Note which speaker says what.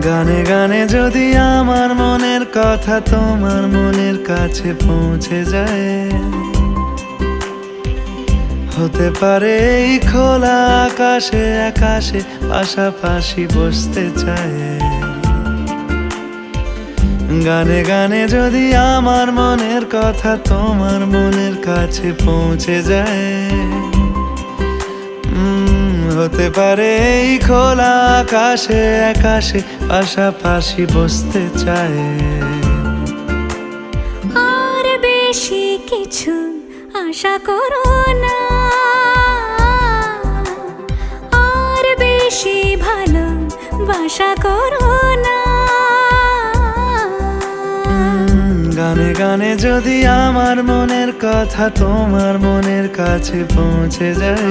Speaker 1: গানে গানে যদি আমার মনের কথা তোমার মনের কাছে পৌঁছে যায়, হতে পারে এই খোলা আকাশে আকাশে পাশাপাশি বসতে চায়। গানে গানে যদি আমার মনের কথা তোমার মনের কাছে পৌঁছে যায়, হতে পারে এই খোলা আকাশে আকাশে পাশাপাশি বসতে চায়।
Speaker 2: আর বেশি কিছু আশা করো না, আর বেশি ভালোবাসা করো না।
Speaker 1: গানে গানে যদি আমার মনের কথা তোমার মনের কাছে পৌঁছে যায়,